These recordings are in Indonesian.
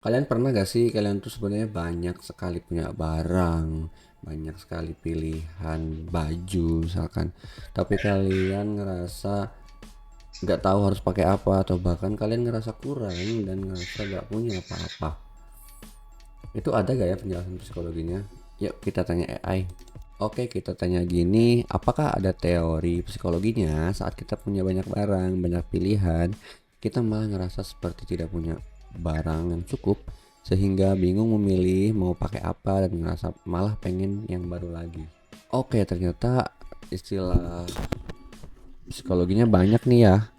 Kalian pernah gak sih kalian tuh sebenarnya banyak sekali punya barang, banyak sekali pilihan baju misalkan, tapi kalian ngerasa nggak tahu harus pakai apa atau bahkan kalian ngerasa kurang dan ngerasa nggak punya apa-apa. Itu ada gak ya penjelasan psikologinya? Yuk kita tanya AI. Oke, kita tanya gini, apakah ada teori psikologinya saat kita punya banyak barang, banyak pilihan, kita malah ngerasa seperti tidak punya barang yang cukup, sehingga bingung memilih mau pakai apa dan ngerasa malah pengen yang baru lagi. Oke, ternyata istilah psikologinya banyak nih ya.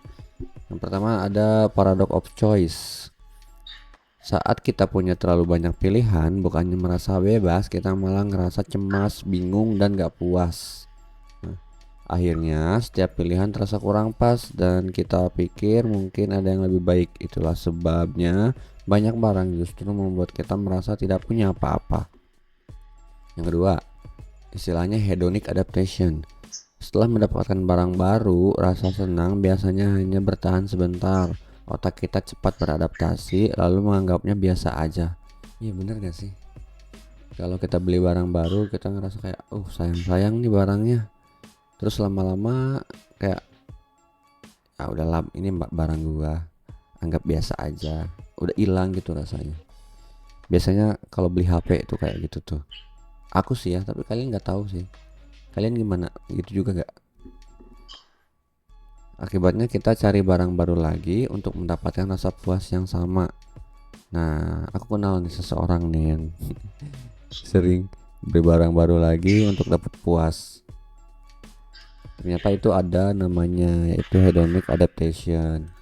Yang pertama ada paradox of choice. Saat kita punya terlalu banyak pilihan, bukannya merasa bebas, kita malah ngerasa cemas, bingung, dan gak puas. Akhirnya setiap pilihan terasa kurang pas dan kita pikir mungkin ada yang lebih baik. Itulah sebabnya banyak barang justru membuat kita merasa tidak punya apa-apa. Yang kedua, istilahnya hedonic adaptation. Setelah mendapatkan barang baru, rasa senang biasanya hanya bertahan sebentar. Otak kita cepat beradaptasi lalu menganggapnya biasa aja. Iya bener gak sih? Kalau kita beli barang baru kita ngerasa kayak sayang-sayang nih barangnya. Terus lama-lama kayak udahlah ini barang gua, anggap biasa aja, udah hilang gitu rasanya. Biasanya kalau beli HP itu kayak gitu tuh, aku sih ya, tapi kalian nggak tahu sih, kalian gimana, gitu juga gak? Akibatnya kita cari barang baru lagi untuk mendapatkan rasa puas yang sama. Nah, aku kenal nih seseorang nih yang sering beli barang baru lagi untuk dapat puas. Ternyata itu ada namanya, yaitu hedonic adaptation.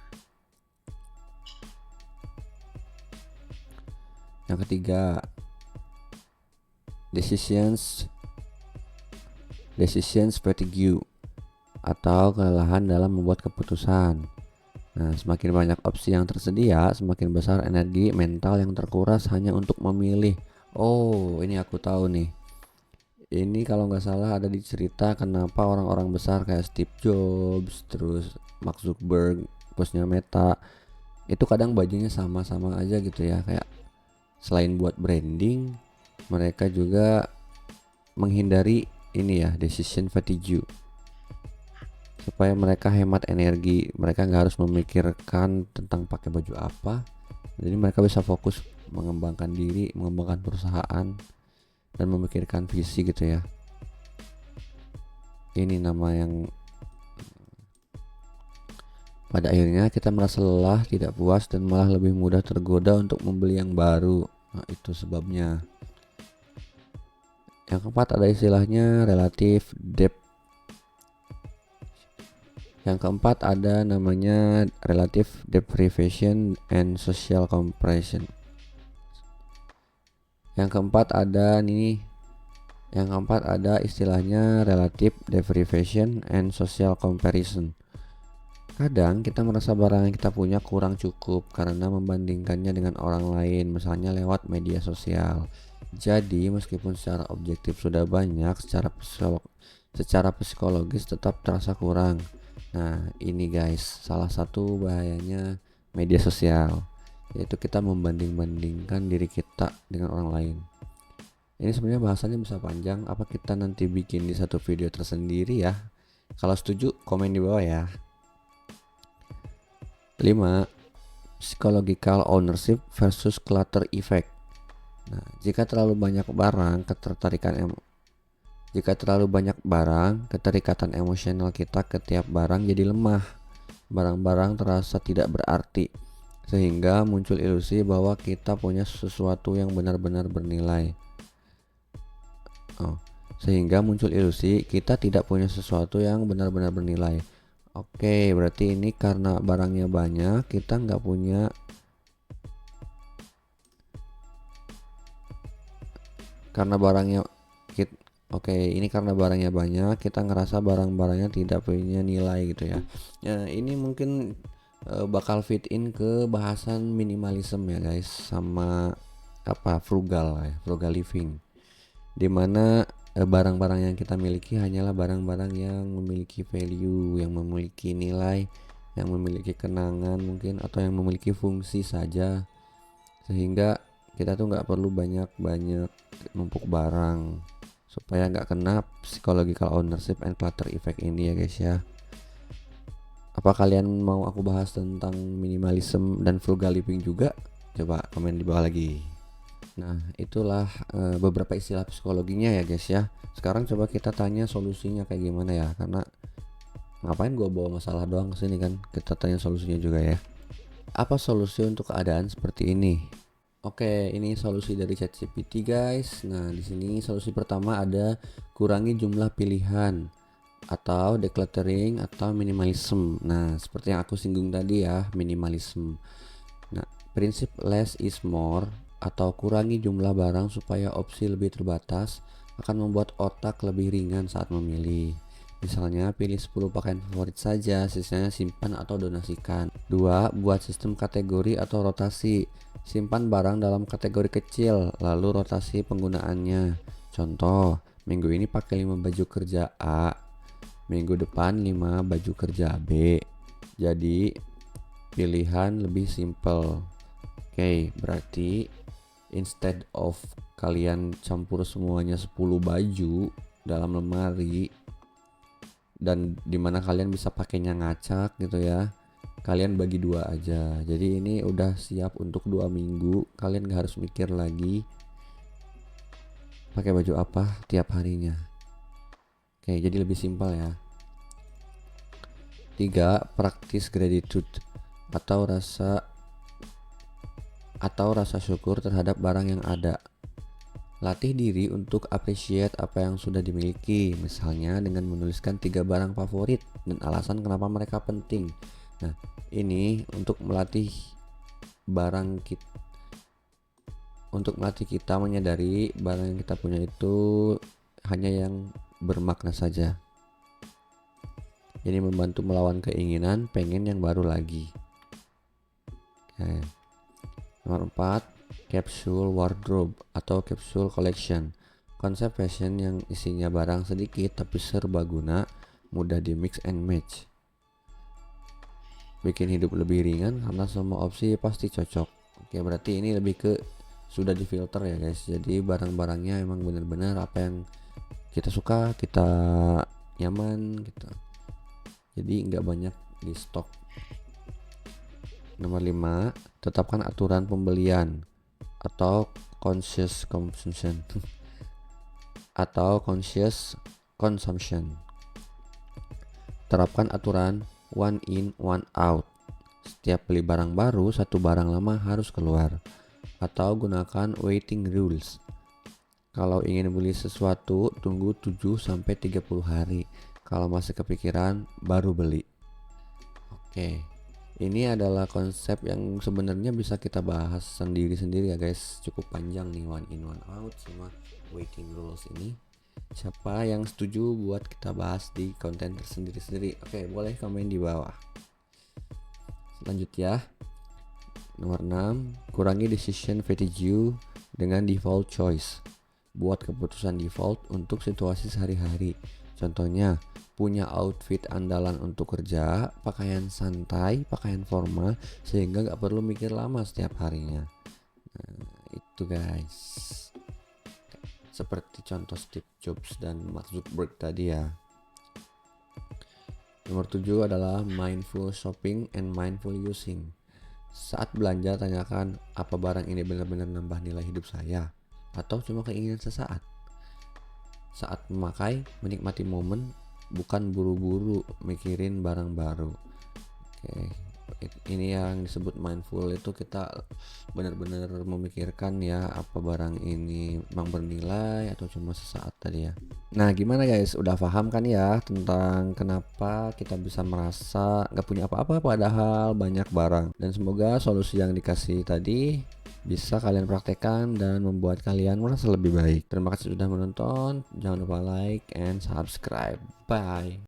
Yang ketiga, decisions decisions fatigue atau kelelahan dalam membuat keputusan. Nah, semakin banyak opsi yang tersedia, semakin besar energi mental yang terkuras hanya untuk memilih. Oh, ini aku tahu nih. Ini kalau nggak salah ada di cerita kenapa orang-orang besar kayak Steve Jobs, terus Mark Zuckerberg, bosnya Meta, itu kadang bajunya sama-sama aja gitu ya. Kayak selain buat branding, mereka juga menghindari ini ya, decision fatigue, supaya mereka hemat energi. Mereka nggak harus memikirkan tentang pakai baju apa, jadi mereka bisa fokus mengembangkan diri, mengembangkan perusahaan, dan memikirkan visi gitu ya. Ini nama yang pada akhirnya kita merasa lelah, tidak puas, dan malah lebih mudah tergoda untuk membeli yang baru. Nah, itu sebabnya. Yang keempat ada istilahnya relative depth. Yang keempat ada namanya relative deprivation and social compression. Yang keempat ada nih, yang keempat ada istilahnya relative deprivation and social comparison. Kadang kita merasa barang yang kita punya kurang cukup karena membandingkannya dengan orang lain, misalnya lewat media sosial. Jadi meskipun secara objektif sudah banyak, secara psikologis tetap terasa kurang. Nah ini guys, salah satu bahayanya media sosial, yaitu kita membanding-bandingkan diri kita dengan orang lain. Ini sebenarnya bahasannya bisa panjang, apa kita nanti bikin di satu video tersendiri ya? Kalau setuju komen di bawah ya. 5. Psychological ownership versus clutter effect. Nah, jika terlalu banyak barang, keterikatan emosional kita ke tiap barang jadi lemah. Barang-barang terasa tidak berarti, sehingga muncul ilusi bahwa kita punya sesuatu yang benar-benar bernilai. Sehingga muncul ilusi kita tidak punya sesuatu yang benar-benar bernilai. Oke, berarti ini karena barangnya banyak, kita nggak punya. Karena barangnya kita, oke, ini karena barangnya banyak, kita ngerasa barang-barangnya tidak punya nilai gitu ya. Ya, ini mungkin bakal fit in ke bahasan minimalism ya guys, sama frugal ya, frugal living. Dimana barang-barang yang kita miliki hanyalah barang-barang yang memiliki value, yang memiliki nilai, yang memiliki kenangan mungkin, atau yang memiliki fungsi saja, sehingga kita tuh nggak perlu banyak-banyak numpuk barang supaya nggak kena psychological ownership and clutter effect ini ya guys ya. Apa kalian mau aku bahas tentang minimalism dan frugal living juga? Coba komen di bawah lagi. Nah, itulah beberapa istilah psikologinya ya guys ya. Sekarang coba kita tanya solusinya kayak gimana ya, karena ngapain gua bawa masalah doang ke sini kan? Kita tanya solusinya juga ya. Apa solusi untuk keadaan seperti ini? Oke, ini solusi dari ChatGPT guys. Nah, di sini solusi pertama ada kurangi jumlah pilihan atau decluttering atau minimalism. Nah, seperti yang aku singgung tadi ya, minimalism. Nah, prinsip less is more atau kurangi jumlah barang supaya opsi lebih terbatas akan membuat otak lebih ringan saat memilih. Misalnya pilih 10 pakaian favorit saja, sisanya simpan atau donasikan. 2. Buat sistem kategori atau rotasi. Simpan barang dalam kategori kecil, lalu rotasi penggunaannya. Contoh, minggu ini pakai 5 baju kerja A, minggu depan 5 baju kerja B. Jadi pilihan lebih simple. Oke, berarti instead of kalian campur semuanya 10 baju dalam lemari dan dimana kalian bisa pakainya ngacak gitu ya, kalian bagi 2 aja. Jadi ini udah siap untuk 2 minggu. Kalian gak harus mikir lagi pakai baju apa tiap harinya. Oke, jadi lebih simpel ya. 3. Practice gratitude atau rasa syukur terhadap barang yang ada. Latih diri untuk appreciate apa yang sudah dimiliki, misalnya dengan menuliskan 3 barang favorit dan alasan kenapa mereka penting. Nah, ini untuk melatih kita menyadari barang yang kita punya itu hanya yang bermakna saja. Jadi membantu melawan keinginan pengen yang baru lagi. Oke. Nomor 4, capsule wardrobe atau capsule collection. Konsep fashion yang isinya barang sedikit tapi serbaguna, mudah di mix and match. Bikin hidup lebih ringan karena semua opsi pasti cocok. Oke, berarti ini lebih ke sudah difilter ya guys. Jadi barang-barangnya emang benar-benar apa yang kita suka, kita nyaman gitu. Jadi nggak banyak di stok. Nomor 5, tetapkan aturan pembelian atau conscious consumption atau conscious consumption. Terapkan aturan one in one out. Setiap beli barang baru, satu barang lama harus keluar. Atau gunakan waiting rules. Kalau ingin beli sesuatu, tunggu 7-30 hari. Kalau masih kepikiran, baru beli. Oke. Ini adalah konsep yang sebenarnya bisa kita bahas sendiri-sendiri ya guys. Cukup panjang nih one in one out sama waiting rules ini. Siapa yang setuju buat kita bahas di konten tersendiri-sendiri? Oke, boleh komen di bawah. Lanjut ya. Nomor 6, kurangi decision fatigue dengan default choice. Buat keputusan default untuk situasi sehari-hari. Contohnya, punya outfit andalan untuk kerja, pakaian santai, pakaian formal, sehingga gak perlu mikir lama setiap harinya. Nah, itu guys. Seperti contoh Steve Jobs dan Mark Zuckerberg tadi ya. Nomor 7 adalah mindful shopping and mindful using. Saat belanja, tanyakan apa barang ini benar-benar nambah nilai hidup saya atau cuma keinginan sesaat. Saat memakai, menikmati momen, bukan buru-buru mikirin barang baru. Oke, ini yang disebut mindful, itu kita benar-benar memikirkan ya apa barang ini memang bernilai atau cuma sesaat tadi ya. Nah, gimana guys, udah paham kan ya tentang kenapa kita bisa merasa gak punya apa-apa padahal banyak barang. Dan semoga solusi yang dikasih tadi bisa kalian praktekkan dan membuat kalian merasa lebih baik. Terima kasih sudah menonton, jangan lupa like and subscribe. Bye.